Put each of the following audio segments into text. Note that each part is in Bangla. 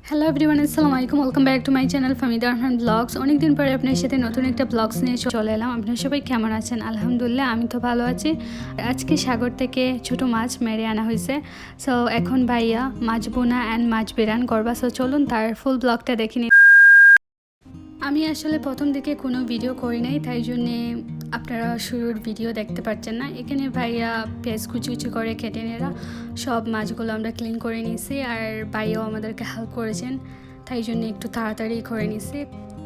হ্যালো এভরিওয়ান, আসসালামু আলাইকুম। Welcome back to my channel Fahmida Arhan vlogs. অনেকদিন পরে আপনার সাথে নতুন একটা ব্লগস নিয়ে চলে এলাম। আপনারা সবাই কেমন আছেন? আলহামদুলিল্লাহ, আমি তো ভালো আছি। আজকে সাগর থেকে ছোট মাছ মেরে আনা হয়েছে। সো এখন ভাইয়া মাছ বোনা অ্যান্ড মাছ বেরান করবা। সো চলুন তার ফুল ব্লগটা দেখে নিই। আমি আসলে প্রথম দিকে কোনো ভিডিও করি নাই, তাই জন্যে আপনারা শুরুর ভিডিও দেখতে পাচ্ছেন না। এখানে ভাইয়া পেঁয়াজ কুচি কুচি করে কেটে নেরা সব মাছগুলো আমরা ক্লিন করে নিয়েছি, আর ভাইয়াও আমাদেরকে হেল্প করেছেন, তাই জন্য একটু তাড়াতাড়ি করে নিছি।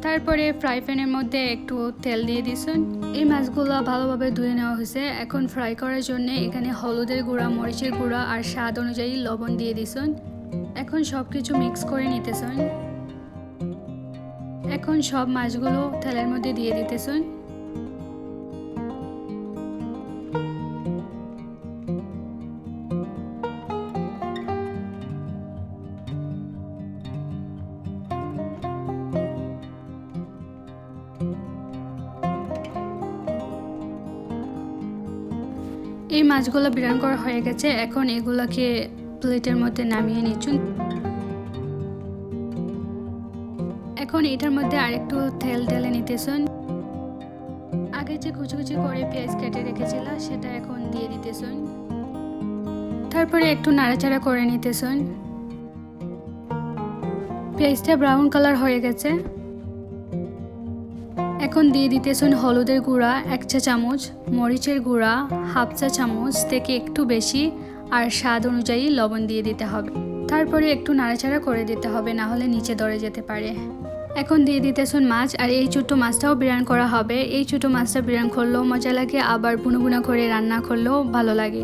তারপরে ফ্রাই প্যানের মধ্যে একটু তেল দিয়ে দিয়েছেন। এই মাছগুলো ভালোভাবে ধুয়ে নেওয়া হয়েছে। এখন ফ্রাই করার জন্য এখানে হলুদের গুঁড়া, মরিচের গুঁড়া আর স্বাদ অনুযায়ী লবণ দিয়ে দিয়েছেন। এখন সব কিছু মিক্স করে নিতেছেন। এখন সব মাছগুলো তেলের মধ্যে দিয়ে দিতেছেন। এই মাছগুলো বিরান করা হয়ে গেছে। এখন এগুলোকে প্লেটের মধ্যে নামিয়ে নিচ্ছেন। এখন এটার মধ্যে আরেকটু তেল ঢেলে নিতেছেন। আগে যে কুচি কুচি করে পেঁয়াজ কেটে রেখেছিল সেটা এখন দিয়ে দিতেছেন। তারপরে একটু নাড়াচাড়া করে নিতেছেন। পেঁয়াজটা ব্রাউন কালার হয়ে গেছে। এখন দিয়ে দিতেছেন হলুদের গুঁড়া 1 চা চামচ, মরিচের গুঁড়া 1/2 চা চামচ থেকে একটু বেশি, আর স্বাদ অনুযায়ী লবণ দিয়ে দিতে হবে। তারপরে একটু নাড়াচাড়া করে দিতে হবে, না হলে নিচে ধরে যেতে পারে। এখন দিয়ে দিতেছেন মাছ, আর এই ছোট্ট মাছটাও বিরান করা হবে। এই ছোটো মাছটা বিরান করলেও মজা লাগে, আবার বুনো বুনো করে রান্না করলেও ভালো লাগে।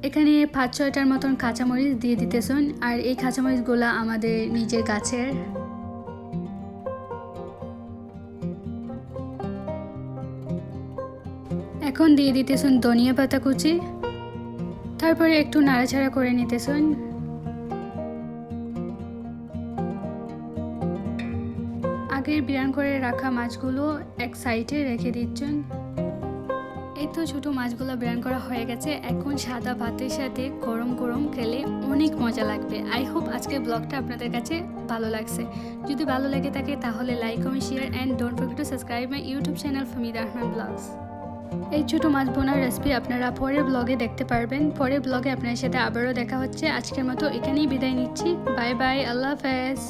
এখানে 5-6টার মতন কাঁচামরিচ দিয়ে দিতেছেন, আর এই কাঁচামরিচগুলো আমাদের নিজের গাছের। এখন দিয়ে দিতেছেন ধনিয়া পাতা কুচি। তারপরে একটু নাড়াচাড়া করে নিতেছেন। আগের বিরান করে রাখা মাছগুলো এক সাইডে রেখে দিচ্ছেন। এই তো ছোটো মাছগুলো বিরান করা হয়ে গেছে। এখন সাদা ভাতের সাথে গরম গরম খেলে অনেক মজা লাগবে। আই হোপ আজকের ব্লগটা আপনাদের কাছে ভালো লাগছে। যদি ভালো লেগে থাকে তাহলে like, comment, share and don't forget to subscribe my YouTube channel Fahmida Arhan vlogs. এই ছোটো মাছ বোনার রেসিপি আপনারা পরের ব্লগে দেখতে পারবেন। পরের ব্লগে আপনার সাথে আবারও দেখা হচ্ছে। আজকের মতো এখানেই বিদায় নিচ্ছি। বাই বাই, আল্লাহ হাফেজ।